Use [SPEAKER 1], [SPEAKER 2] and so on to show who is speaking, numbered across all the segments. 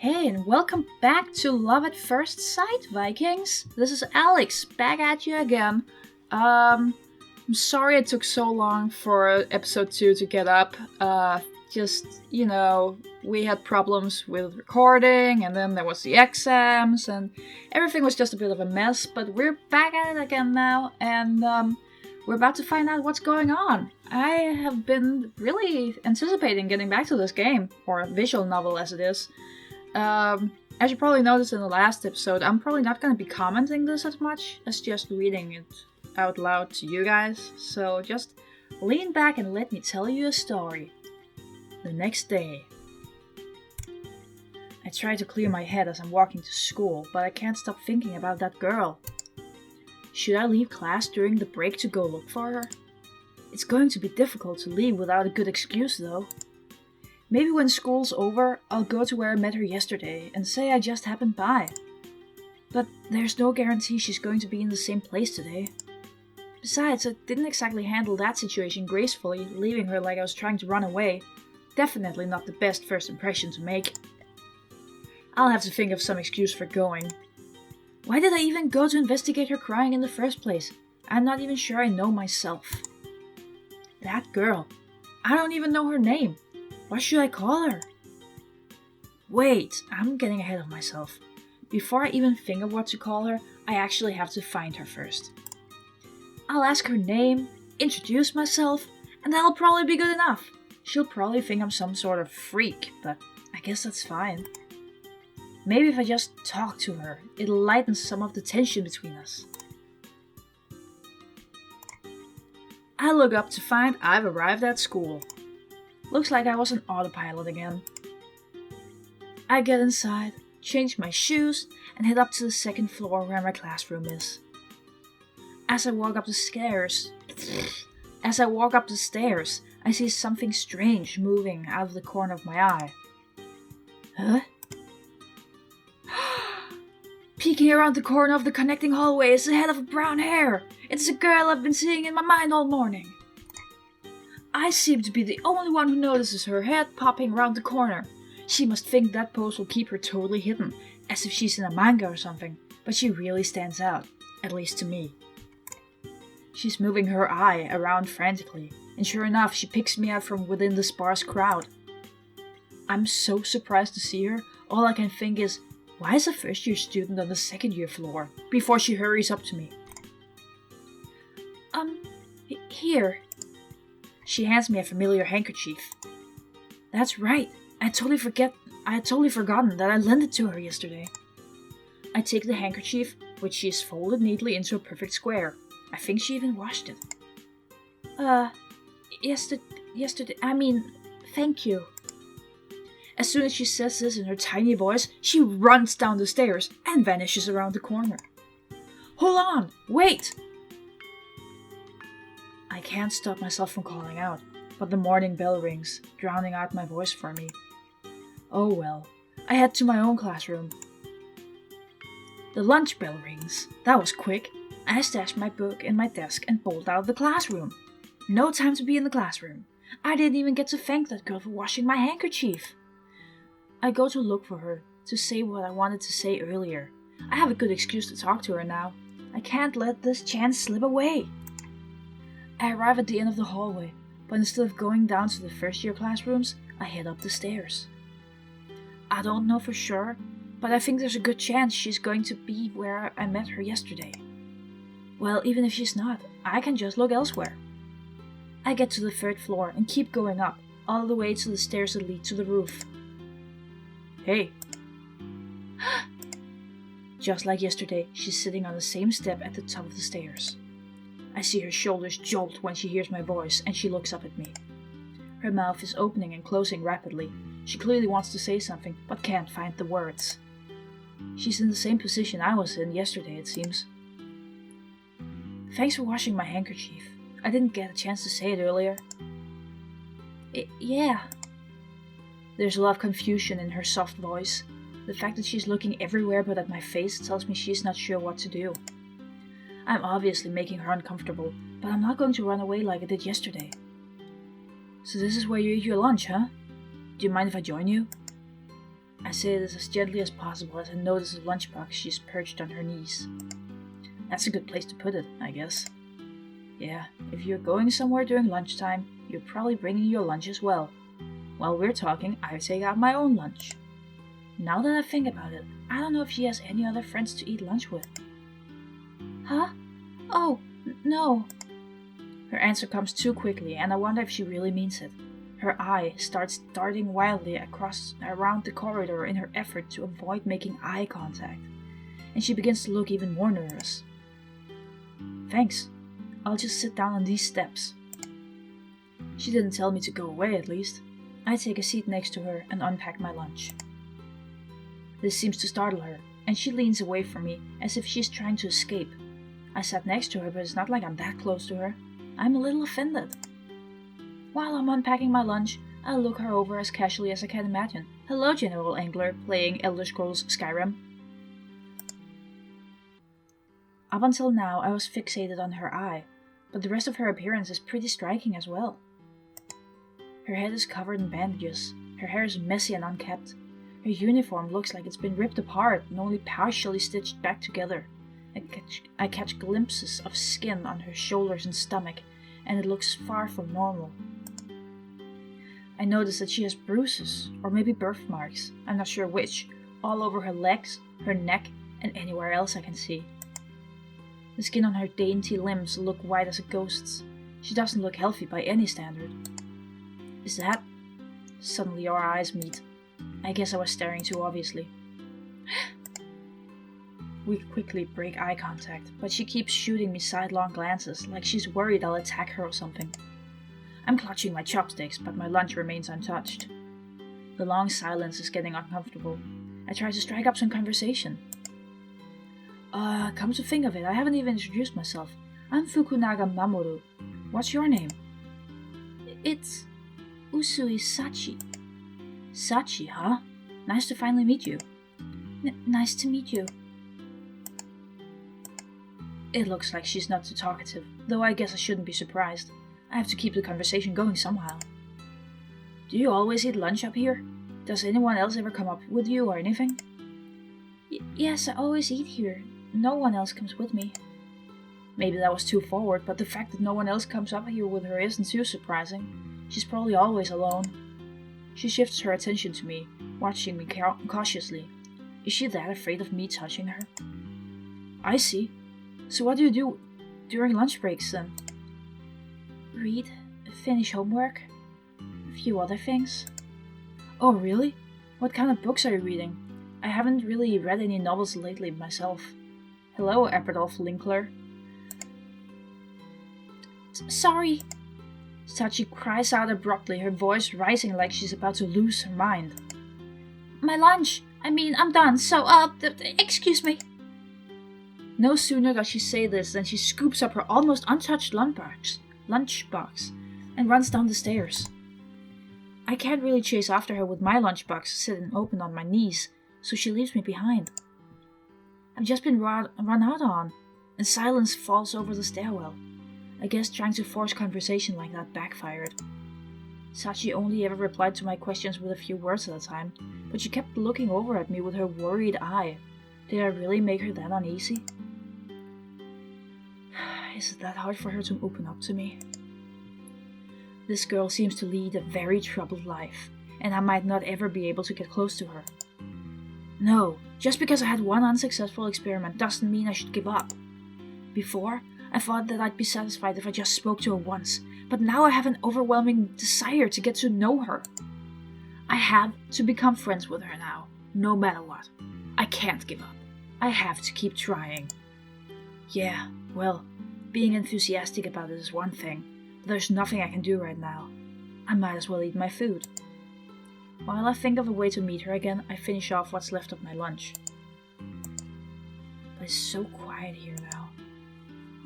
[SPEAKER 1] Hey, and welcome back to Love at First Sight, Vikings. This is Alex, back at you again. I'm sorry it took so long for episode 2 to get up. We had problems with recording, and then there was the exams, and everything was just a bit of a mess, but we're back at it again now, and we're about to find out what's going on. I have been really anticipating getting back to this game, or visual novel as it is. As you probably noticed in the last episode, I'm probably not going to be commenting this as much as just reading it out loud to you guys, so just lean back and let me tell you a story. The next day. I try to clear my head as I'm walking to school, but I can't stop thinking about that girl. Should I leave class during the break to go look for her? It's going to be difficult to leave without a good excuse though. Maybe when school's over, I'll go to where I met her yesterday and say I just happened by. But there's no guarantee she's going to be in the same place today. Besides, I didn't exactly handle that situation gracefully, leaving her like I was trying to run away. Definitely not the best first impression to make. I'll have to think of some excuse for going. Why did I even go to investigate her crying in the first place? I'm not even sure I know myself. That girl. I don't even know her name. What should I call her? Wait, I'm getting ahead of myself. Before I even think of what to call her, I actually have to find her first. I'll ask her name, introduce myself, and that'll probably be good enough. She'll probably think I'm some sort of freak, but I guess that's fine. Maybe if I just talk to her, it'll lighten some of the tension between us. I look up to find I've arrived at school. Looks like I was on autopilot again. I get inside, change my shoes, and head up to the second floor where my classroom is. As I walk up the stairs, I see something strange moving out of the corner of my eye. Huh? Peeking around the corner of the connecting hallway is the head of brown hair. It's the girl I've been seeing in my mind all morning. I seem to be the only one who notices her head popping around the corner. She must think that pose will keep her totally hidden, as if she's in a manga or something, but she really stands out, at least to me. She's moving her eye around frantically, and sure enough, she picks me out from within the sparse crowd. I'm so surprised to see her, all I can think is, why is a first-year student on the second-year floor, before she hurries up to me. Here. She hands me a familiar handkerchief. That's right, I had totally forgotten that I lent it to her yesterday. I take the handkerchief, which she's folded neatly into a perfect square. I think she even washed it. Thank you. As soon as she says this in her tiny voice, she runs down the stairs and vanishes around the corner. Hold on! Wait! I can't stop myself from calling out, but the morning bell rings, drowning out my voice for me. Oh well, I head to my own classroom. The lunch bell rings. That was quick. I stashed my book in my desk and bolted out of the classroom. No time to be in the classroom. I didn't even get to thank that girl for washing my handkerchief. I go to look for her, to say what I wanted to say earlier. I have a good excuse to talk to her now. I can't let this chance slip away. I arrive at the end of the hallway, but instead of going down to the first-year classrooms, I head up the stairs. I don't know for sure, but I think there's a good chance she's going to be where I met her yesterday. Well, even if she's not, I can just look elsewhere. I get to the third floor and keep going up, all the way to the stairs that lead to the roof. Hey. Just like yesterday, she's sitting on the same step at the top of the stairs. I see her shoulders jolt when she hears my voice, and she looks up at me. Her mouth is opening and closing rapidly. She clearly wants to say something, but can't find the words. She's in the same position I was in yesterday, it seems. Thanks for washing my handkerchief. I didn't get a chance to say it earlier. Yeah. There's a lot of confusion in her soft voice. The fact that she's looking everywhere but at my face tells me she's not sure what to do. I'm obviously making her uncomfortable, but I'm not going to run away like I did yesterday. So this is where you eat your lunch, huh? Do you mind if I join you? I say this as gently as possible as I notice a lunchbox she's perched on her knees. That's a good place to put it, I guess. Yeah, if you're going somewhere during lunchtime, you're probably bringing your lunch as well. While we're talking, I take out my own lunch. Now that I think about it, I don't know if she has any other friends to eat lunch with. Huh? Oh, no. Her answer comes too quickly, and I wonder if she really means it. Her eye starts darting wildly around the corridor in her effort to avoid making eye contact, and she begins to look even more nervous. Thanks. I'll just sit down on these steps. She didn't tell me to go away, at least. I take a seat next to her and unpack my lunch. This seems to startle her, and she leans away from me as if she's trying to escape. I sat next to her, but it's not like I'm that close to her. I'm a little offended. While I'm unpacking my lunch, I look her over as casually as I can imagine. Hello, General Angler, playing Elder Scrolls Skyrim. Up until now, I was fixated on her eye, but the rest of her appearance is pretty striking as well. Her head is covered in bandages, her hair is messy and unkempt. Her uniform looks like it's been ripped apart and only partially stitched back together. I catch glimpses of skin on her shoulders and stomach, and it looks far from normal. I notice that she has bruises, or maybe birthmarks, I'm not sure which, all over her legs, her neck, and anywhere else I can see. The skin on her dainty limbs look white as a ghost's. She doesn't look healthy by any standard. Is that? Suddenly our eyes meet. I guess I was staring too obviously. We quickly break eye contact, but she keeps shooting me sidelong glances, like she's worried I'll attack her or something. I'm clutching my chopsticks, but my lunch remains untouched. The long silence is getting uncomfortable. I try to strike up some conversation. Come to think of it, I haven't even introduced myself. I'm Fukunaga Mamoru. What's your name? It's Usui Sachi. Sachi, huh? Nice to finally meet you. Nice to meet you. It looks like she's not too talkative, though I guess I shouldn't be surprised. I have to keep the conversation going somehow. Do you always eat lunch up here? Does anyone else ever come up with you or anything? Yes, I always eat here. No one else comes with me. Maybe that was too forward, but the fact that no one else comes up here with her isn't too surprising. She's probably always alone. She shifts her attention to me, watching me cautiously. Is she that afraid of me touching her? I see. So what do you do during lunch breaks then? Read, finish homework, a few other things. Oh really? What kind of books are you reading? I haven't really read any novels lately myself. Hello, Eperdolf Linkler. Sorry. Sachi cries out abruptly, her voice rising like she's about to lose her mind. My lunch! I'm done, so, excuse me. No sooner does she say this than she scoops up her almost untouched lunchbox and runs down the stairs. I can't really chase after her with my lunchbox sitting open on my knees, so she leaves me behind. I've just been run out on, and silence falls over the stairwell. I guess trying to force conversation like that backfired. Sachi only ever replied to my questions with a few words at a time, but she kept looking over at me with her worried eye. Did I really make her that uneasy? Is it that hard for her to open up to me? This girl seems to lead a very troubled life, and I might not ever be able to get close to her. No, just because I had one unsuccessful experiment doesn't mean I should give up. Before, I thought that I'd be satisfied if I just spoke to her once, but now I have an overwhelming desire to get to know her. I have to become friends with her now, no matter what. I can't give up. I have to keep trying. Yeah, well, being enthusiastic about it is one thing, but there's nothing I can do right now. I might as well eat my food. While I think of a way to meet her again, I finish off what's left of my lunch. But it's so quiet here now.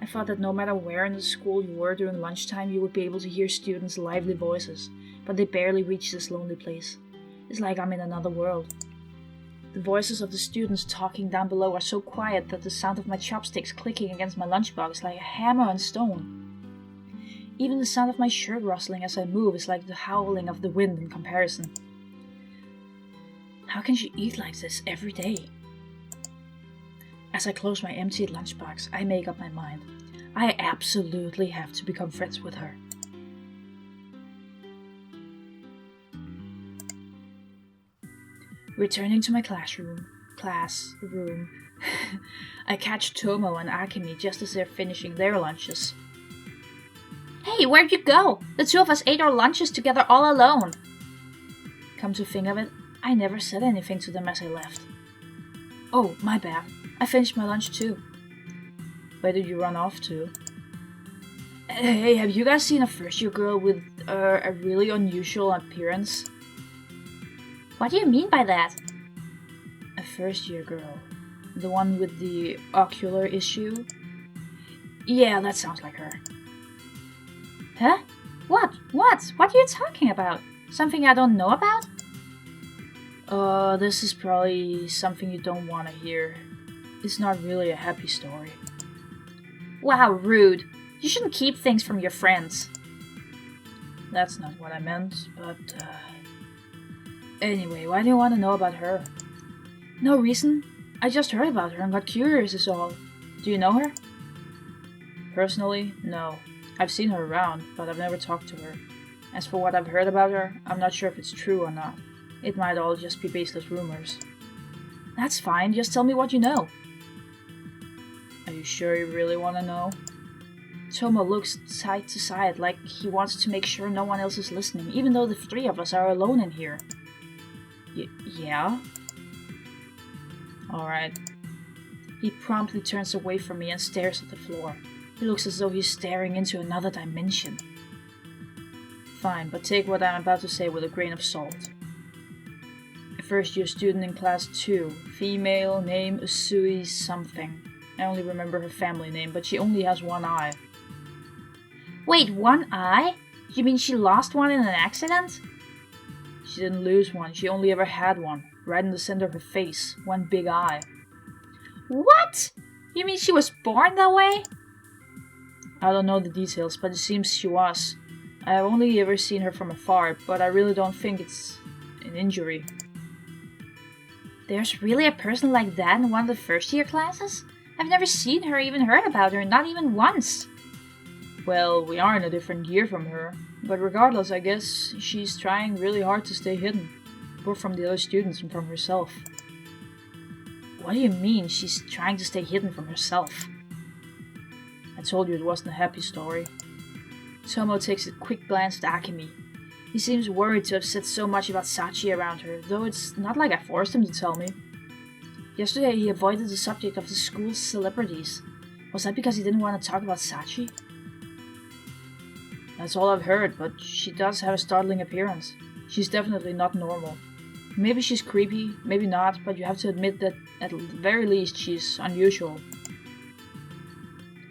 [SPEAKER 1] I thought that no matter where in the school you were during lunchtime, you would be able to hear students' lively voices, but they barely reach this lonely place. It's like I'm in another world. The voices of the students talking down below are so quiet that the sound of my chopsticks clicking against my lunchbox is like a hammer on stone. Even the sound of my shirt rustling as I move is like the howling of the wind in comparison. How can she eat like this every day? As I close my emptied lunchbox, I make up my mind. I absolutely have to become friends with her. Returning to my classroom, I catch Tomo and Akemi just as they're finishing their lunches. Hey, where'd you go? The two of us ate our lunches together all alone. Come to think of it, I never said anything to them as I left. Oh, my bad. I finished my lunch too. Where did you run off to? Hey, have you guys seen a first-year girl with a really unusual appearance? What do you mean by that? A first-year girl. The one with the ocular issue? Yeah, that sounds like her. Huh? What? What are you talking about? Something I don't know about? This is probably something you don't want to hear. It's not really a happy story. Wow, rude. You shouldn't keep things from your friends. That's not what I meant, but, Anyway, why do you want to know about her? No reason. I just heard about her and got curious is all. Do you know her? Personally, no. I've seen her around, but I've never talked to her. As for what I've heard about her, I'm not sure if it's true or not. It might all just be baseless rumors. That's fine, just tell me what you know. Are you sure you really want to know? Tomo looks side to side like he wants to make sure no one else is listening, even though the three of us are alone in here. Yeah? Alright. He promptly turns away from me and stares at the floor. He looks as though he's staring into another dimension. Fine, but take what I'm about to say with a grain of salt. A first-year student in class 2, female, name Usui something. I only remember her family name, but she only has one eye. Wait, one eye? You mean she lost one in an accident? She didn't lose one, she only ever had one, right in the center of her face, one big eye. What? You mean she was born that way? I don't know the details, but it seems she was. I have only ever seen her from afar, but I really don't think it's an injury. There's really a person like that in one of the first-year classes? I've never seen her, even heard about her, not even once. Well, we are in a different year from her, but regardless, I guess she's trying really hard to stay hidden, both from the other students and from herself. What do you mean she's trying to stay hidden from herself? I told you it wasn't a happy story. Tomo takes a quick glance at Akemi. He seems worried to have said so much about Sachi around her, though it's not like I forced him to tell me. Yesterday he avoided the subject of the school's celebrities. Was that because he didn't want to talk about Sachi? That's all I've heard, but she does have a startling appearance. She's definitely not normal. Maybe she's creepy, maybe not, but you have to admit that at the very least she's unusual.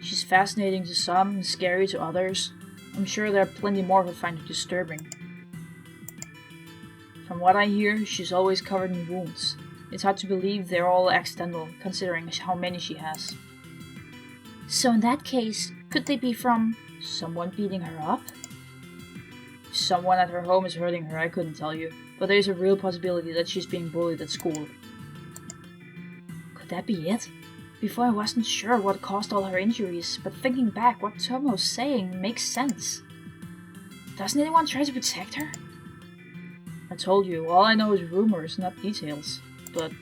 [SPEAKER 1] She's fascinating to some and scary to others. I'm sure there are plenty more who find her disturbing. From what I hear, she's always covered in wounds. It's hard to believe they're all accidental, considering how many she has. So in that case, could they be from someone beating her up? If someone at her home is hurting her, I couldn't tell you, but there is a real possibility that she's being bullied at school. Could that be it? Before I wasn't sure what caused all her injuries, but thinking back, what Tomo's saying makes sense. Doesn't anyone try to protect her? I told you, all I know is rumors, not details. But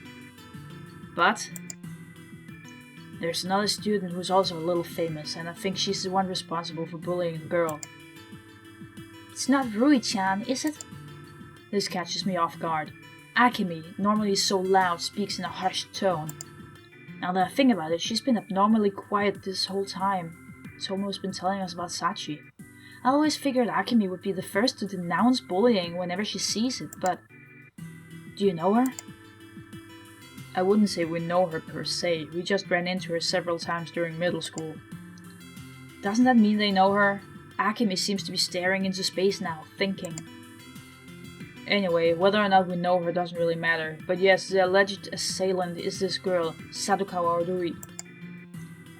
[SPEAKER 1] there's another student who's also a little famous, and I think she's the one responsible for bullying the girl. It's not Rui-chan, is it? This catches me off guard. Akemi, normally so loud, speaks in a hushed tone. Now that I think about it, she's been abnormally quiet this whole time. Tomo's been telling us about Sachi. I always figured Akemi would be the first to denounce bullying whenever she sees it, but... Do you know her? I wouldn't say we know her per se, we just ran into her several times during middle school. Doesn't that mean they know her? Akemi seems to be staring into space now, thinking. Anyway, whether or not we know her doesn't really matter, but yes, the alleged assailant is this girl, Sadukawa Rui.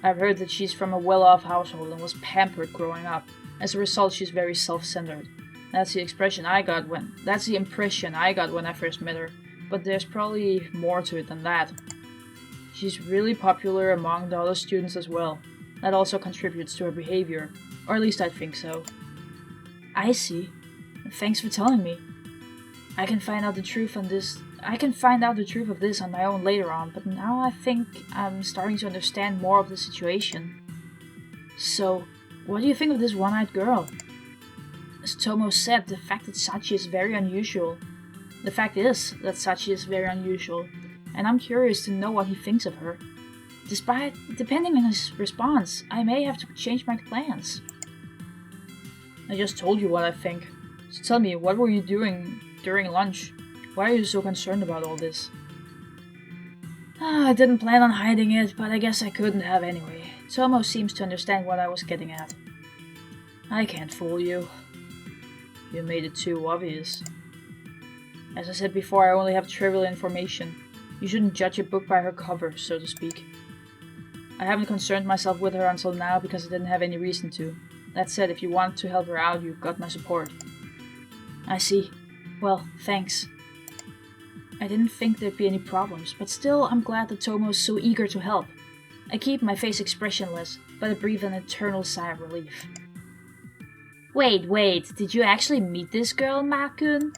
[SPEAKER 1] I've heard that she's from a well-off household and was pampered growing up. As a result, she's very self-centered. That's the impression I got when I first met her. but there's probably more to it than that. She's really popular among the other students as well. That also contributes to her behavior, or at least I think so. I see. Thanks for telling me. I can find out the truth of this on my own later on, but now I think I'm starting to understand more of the situation. So, what do you think of this one-eyed girl? As Tomo said, the fact is that Sachi is very unusual, and I'm curious to know what he thinks of her. Depending on his response, I may have to change my plans. I just told you what I think. So tell me, what were you doing during lunch? Why are you so concerned about all this? I didn't plan on hiding it, but I guess I couldn't have anyway. Tomo seems to understand what I was getting at. I can't fool you. You made it too obvious. As I said before, I only have trivial information. You shouldn't judge a book by her cover, so to speak. I haven't concerned myself with her until now because I didn't have any reason to. That said, if you want to help her out, you've got my support. I see. Well, thanks. I didn't think there'd be any problems, but still I'm glad that Tomo is so eager to help. I keep my face expressionless, but I breathe an eternal sigh of relief. Wait, did you actually meet this girl, Ma-kun?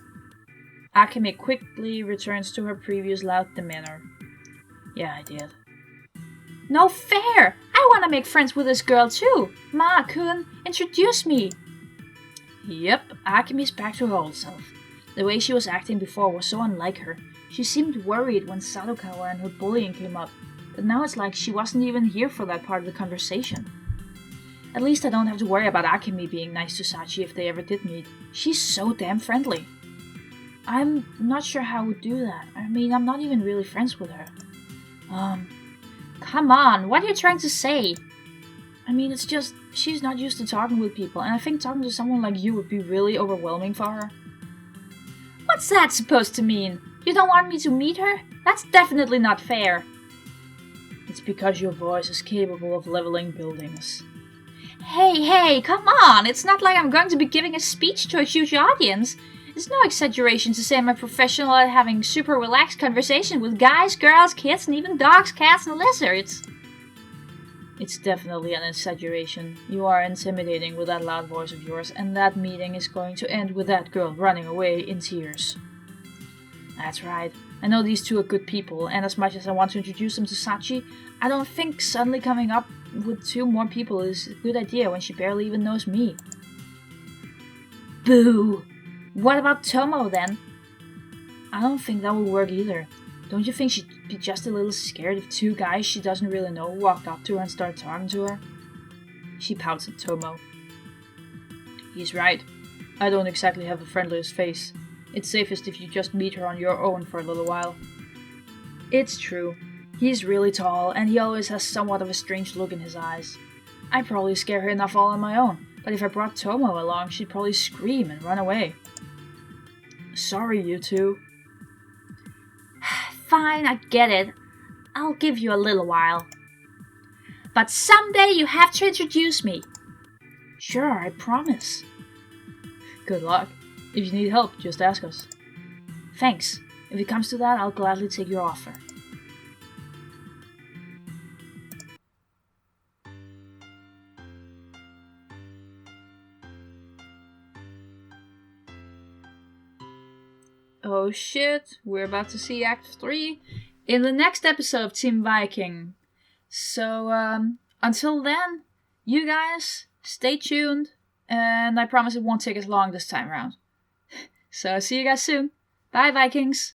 [SPEAKER 1] Akemi quickly returns to her previous loud demeanor. Yeah, I did. No fair! I want to make friends with this girl too! Ma-kun, introduce me! Yep, Akemi's back to her old self. The way she was acting before was so unlike her. She seemed worried when Sadokawa and her bullying came up, but now it's like she wasn't even here for that part of the conversation. At least I don't have to worry about Akemi being nice to Sachi if they ever did meet. She's so damn friendly. I'm not sure how I would do that. I mean, I'm not even really friends with her. Come on, what are you trying to say? I mean, it's just, she's not used to talking with people, and I think talking to someone like you would be really overwhelming for her. What's that supposed to mean? You don't want me to meet her? That's definitely not fair. It's because your voice is capable of leveling buildings. Hey, come on! It's not like I'm going to be giving a speech to a huge audience. It's no exaggeration to say I'm a professional at having super relaxed conversation with guys, girls, kids, and even dogs, cats, and lizards. It's definitely an exaggeration. You are intimidating with that loud voice of yours, and that meeting is going to end with that girl running away in tears. That's right. I know these two are good people, and as much as I want to introduce them to Sachi, I don't think suddenly coming up with two more people is a good idea when she barely even knows me. Boo! What about Tomo then? I don't think that would work either. Don't you think she'd be just a little scared if two guys she doesn't really know walked up to her and started talking to her? She pouts at Tomo. He's right. I don't exactly have the friendliest face. It's safest if you just meet her on your own for a little while. It's true. He's really tall, and he always has somewhat of a strange look in his eyes. I'd probably scare her enough all on my own, but if I brought Tomo along, she'd probably scream and run away. Sorry, you two. Fine, I get it. I'll give you a little while. But someday you have to introduce me. Sure, I promise. Good luck. If you need help, just ask us. Thanks. If it comes to that, I'll gladly take your offer. Oh shit, we're about to see Act 3 in the next episode of Team Viking. So, until then, you guys, stay tuned, and I promise it won't take as long this time around. So, see you guys soon. Bye, Vikings!